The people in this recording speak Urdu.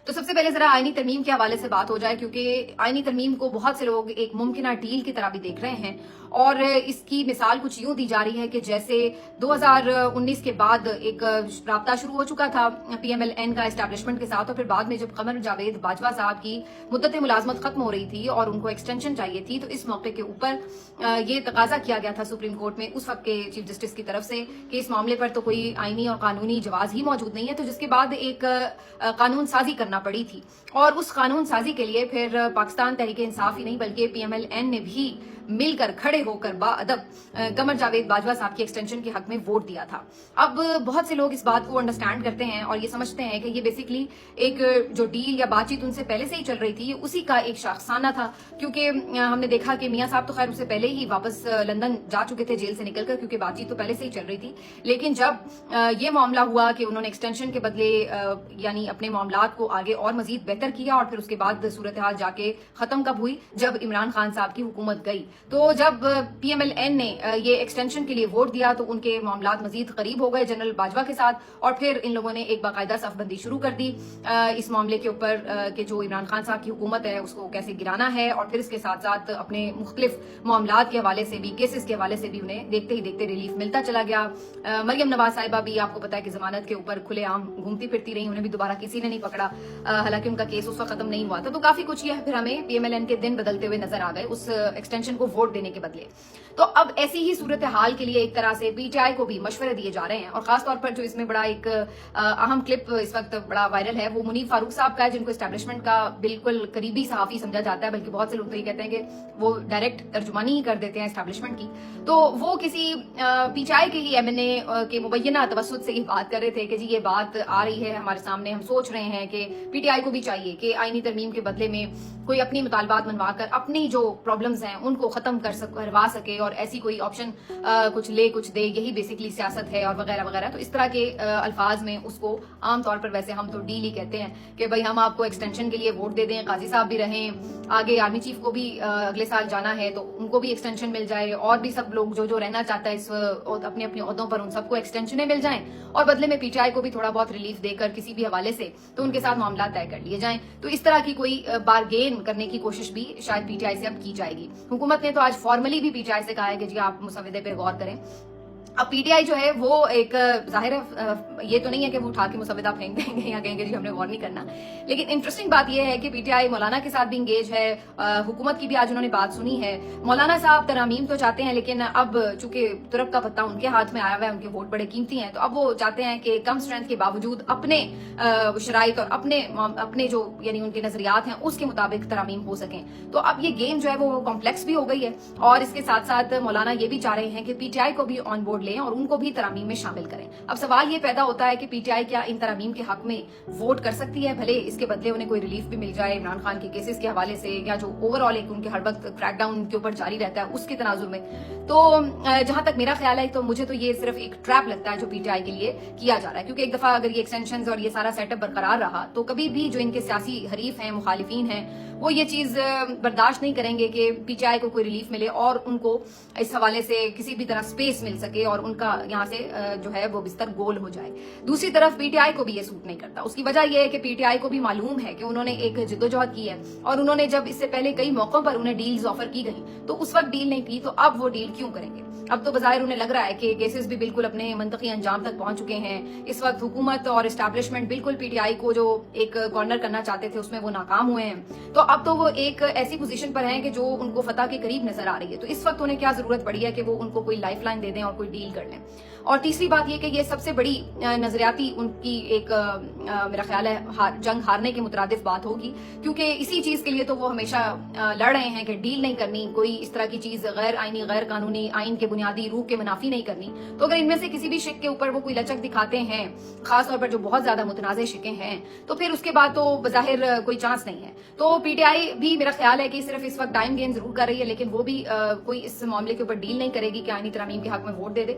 تو سب سے پہلے ذرا آئینی ترمیم کے حوالے سے بات ہو جائے، کیونکہ آئینی ترمیم کو بہت سے لوگ ایک ممکنہ ڈیل کی طرح بھی دیکھ رہے ہیں، اور اس کی مثال کچھ یوں دی جا رہی ہے کہ جیسے 2019 کے بعد ایک رابطہ شروع ہو چکا تھا پی ایم ایل این کا اسٹیبلشمنٹ کے ساتھ، اور پھر بعد میں جب قمر جاوید باجوہ صاحب کی مدت ملازمت ختم ہو رہی تھی اور ان کو ایکسٹینشن چاہیے تھی، تو اس موقع کے اوپر یہ تقاضا کیا گیا تھا سپریم کورٹ میں اس وقت کے چیف جسٹس کی طرف سے کہ اس معاملے پر تو کوئی آئینی اور قانونی جواز ہی موجود نہیں ہے، تو جس کے بعد ایک قانون سازی کرنا پڑی تھی، اور اس قانون سازی کے لیے پھر پاکستان تحریک انصاف ہی نہیں بلکہ پی ایم ایل این نے بھی مل کر کھڑے ہو کر باادب قمر جاوید باجوہ صاحب کی ایکسٹینشن کے حق میں ووٹ دیا تھا۔ اب بہت سے لوگ اس بات کو انڈرسٹینڈ کرتے ہیں اور یہ سمجھتے ہیں کہ یہ بیسیکلی ایک جو ڈیل یا بات چیت ان سے پہلے سے ہی چل رہی تھی، یہ اسی کا ایک شاخسانہ تھا، کیونکہ ہم نے دیکھا کہ میاں صاحب تو خیر اس سے پہلے ہی واپس لندن جا چکے تھے جیل سے نکل کر، کیونکہ بات چیت تو پہلے سے ہی چل رہی تھی، لیکن جب یہ معاملہ ہوا کہ انہوں نے ایکسٹینشن کے بدلے یعنی اپنے معاملات کو آگے اور مزید بہتر کیا، اور پھر اس کے بعد صورتحال جا کے ختم کب ہوئی جب عمران خان صاحب کی حکومت گئی، تو جب پی ایم ایل این نے یہ ایکسٹینشن کے لیے ووٹ دیا تو ان کے معاملات مزید قریب ہو گئے جنرل باجوہ کے ساتھ، اور پھر ان لوگوں نے ایک باقاعدہ صف بندی شروع کر دی اس معاملے کے اوپر کہ جو عمران خان صاحب کی حکومت ہے اس کو کیسے گرانا ہے، اور پھر اس کے ساتھ ساتھ اپنے مختلف معاملات کے حوالے سے بھی، کیسز کے حوالے سے بھی انہیں دیکھتے ہی دیکھتے ریلیف ملتا چلا گیا۔ مریم نواز صاحبہ بھی آپ کو پتا ہے کہ ضمانت کے اوپر کھلے عام گھومتی پھرتی رہی، انہیں بھی دوبارہ کسی نے نہیں پکڑا، حالانکہ ان کا کیس اس وقت ختم نہیں ہوا تھا، تو کافی کچھ یہ پھر ہمیں پی ایم ایل این کے دن بدلتے ہوئے نظر آ گئے اس ایکسٹینشن کو ووٹ دینے کے بدلے۔ تو اب ایسی ہی صورتحال کے لیے ایک طرح سے پی ٹی آئی کو بھی مشورے دیے جا رہے ہیں، اور خاص طور پر جو اس میں بڑا ایک اہم کلپ اس وقت بڑا وائرل ہے وہ منیب فاروق صاحب کا ہے، جن کو اسٹیبلشمنٹ کا بالکل قریبی صحافی سمجھا جاتا ہے، بلکہ بہت سے لوگ تو یہ کہتے ہیں کہ وہ ڈائریکٹ ترجمانی ہی کر دیتے ہیں اسٹیبلشمنٹ کی۔ تو وہ کسی پی ٹی آئی کے ہی ایم این اے کے مبینہ توسط سے یہ بات کر رہے تھے کہ جی یہ بات آ رہی ہے ہمارے سامنے، ہم سوچ رہے ہیں کہ پی ٹی آئی کو بھی چاہیے کہ آئینی ترمیم کے بدلے میں کوئی اپنی مطالبات منوا کر اپنی جو پرابلمز ہیں ان کو ختم کروا سکے، اور ایسی کوئی آپشن کچھ لے کچھ دے، یہی بیسیکلی سیاست ہے اور وغیرہ وغیرہ۔ تو اس طرح کے الفاظ میں اس کو عام طور پر ویسے ہم تو ڈیل ہی کہتے ہیں کہ بھائی ہم آپ کو ایکسٹینشن کے لیے ووٹ دے دیں، قاضی صاحب بھی رہیں، آگے آرمی چیف کو بھی اگلے سال جانا ہے تو ان کو بھی ایکسٹینشن مل جائے، اور بھی سب لوگ جو رہنا چاہتا ہے اس اپنے اپنے عہدوں پر ان سب کو ایکسٹینشنیں مل جائیں، اور بدلے میں پی ٹی آئی کو بھی تھوڑا بہت ریلیف دے کر کسی بھی حوالے سے تو ان کے ساتھ معاملات طے کر لیے جائیں۔ تو اس طرح کی کوئی بارگین کرنے کی کوشش بھی شاید پی ٹی آئی سے اب کی جائے گی۔ حکومت نے تو آج فارملی بھی پی ٹی آئی سے کہا ہے کہ جی آپ مسودے پہ غور کریں۔ اب پی ٹی آئی جو ہے وہ ایک ظاہر ہے یہ تو نہیں ہے کہ وہ اٹھا کے مسودہ پھینک دیں گے یا کہیں گے جی ہم نے غور نہیں کرنا، لیکن انٹرسٹنگ بات یہ ہے کہ پی ٹی آئی مولانا کے ساتھ بھی انگیج ہے، حکومت کی بھی آج انہوں نے بات سنی ہے۔ مولانا صاحب ترامیم تو چاہتے ہیں، لیکن اب چونکہ ترک کا پتہ ان کے ہاتھ میں آیا ہوا ہے، ان کے ووٹ بڑے قیمتی ہیں، تو اب وہ چاہتے ہیں کہ کم اسٹرینتھ کے باوجود اپنے شرائط اور اپنے جو یعنی ان کے نظریات ہیں اس کے مطابق ترامیم ہو سکیں۔ تو اب یہ گیم جو ہے وہ کمپلیکس بھی ہو گئی ہے، اور اس کے ساتھ ساتھ مولانا یہ بھی چاہ رہے ہیں کہ پی ٹی آئی کو بھی آن بورڈ لیں اور ان کو بھی ترامیم میں شامل کریں۔ اب سوال یہ پیدا ہوتا ہے کہ پی ٹی آئی کیا ان ترامیم کے حق میں ووٹ کر سکتی ہے، بھلے اس کے بدلے انہیں کوئی ریلیف بھی مل جائے عمران خان کے کیسز کے حوالے سے، یا جو اوور آل ایک ان کے ہر وقت کریک ڈاؤن کے اوپر جاری رہتا ہے اس کے تناظر میں۔ تو جہاں تک میرا خیال ہے تو مجھے تو یہ صرف ایک ٹریپ لگتا ہے جو پی ٹی آئی کے لیے کیا جا رہا ہے، کیونکہ ایک دفعہ اگر یہ ایکسٹینشنز اور یہ سارا سیٹ اپ برقرار رہا تو کبھی بھی جو ان کے سیاسی حریف ہیں، مخالفین ہیں، وہ یہ چیز برداشت نہیں کریں گے کہ پی ٹی آئی کو کوئی ریلیف ملے اور ان کو اس حوالے سے کسی بھی طرح سپیس مل سکے اور ان کا یہاں سے جو ہے وہ بستر گول ہو جائے۔ دوسری طرف پی ٹی آئی کو بھی یہ سوٹ نہیں کرتا، اس کی وجہ یہ ہے کہ پی ٹی آئی کو بھی معلوم ہے کہ انہوں نے ایک جدوجہد کی ہے، اور انہوں نے جب اس سے پہلے کئی موقعوں پر انہیں ڈیلز آفر کی گئی تو اس وقت ڈیل نہیں کی، تو اب وہ ڈیل کیوں کریں گے؟ اب تو بظاہر انہیں لگ رہا ہے کہ کیسز بھی بالکل اپنے منطقی انجام تک پہنچ چکے ہیں، اس وقت حکومت اور اسٹیبلشمنٹ بالکل پی ٹی آئی کو جو ایک کارنر کرنا چاہتے تھے اس میں وہ ناکام ہوئے ہیں، تو اب تو وہ ایک ایسی پوزیشن پر ہیں کہ جو ان کو فتح کے قریب نظر آ رہی ہے، تو اس وقت انہیں کیا ضرورت پڑی ہے کہ وہ ان کو کوئی لائف لائن دے دیں اور کوئی ڈیل کر لیں۔ اور تیسری بات یہ کہ یہ سب سے بڑی نظریاتی ان کی ایک میرا خیال ہے جنگ ہارنے کے مترادف بات ہوگی، کیونکہ اسی چیز کے لیے تو وہ ہمیشہ لڑ رہے ہیں کہ ڈیل نہیں کرنی، کوئی اس طرح کی چیز غیر آئینی غیر قانونی آئین کے بنیادی روح کے منافی نہیں کرنی۔ تو اگر ان میں سے کسی بھی شق کے اوپر وہ کوئی لچک دکھاتے ہیں، خاص طور پر جو بہت زیادہ متنازع شقیں ہیں، تو پھر اس کے بعد تو بظاہر کوئی چانس نہیں ہے۔ تو پی ٹی آئی بھی میرا خیال ہے کہ صرف اس وقت ٹائم گین ضرور کر رہی ہے، لیکن وہ بھی کوئی اس معاملے کے اوپر ڈیل نہیں کرے گی کہ آئینی ترامیم کے حق میں ووٹ دے دے۔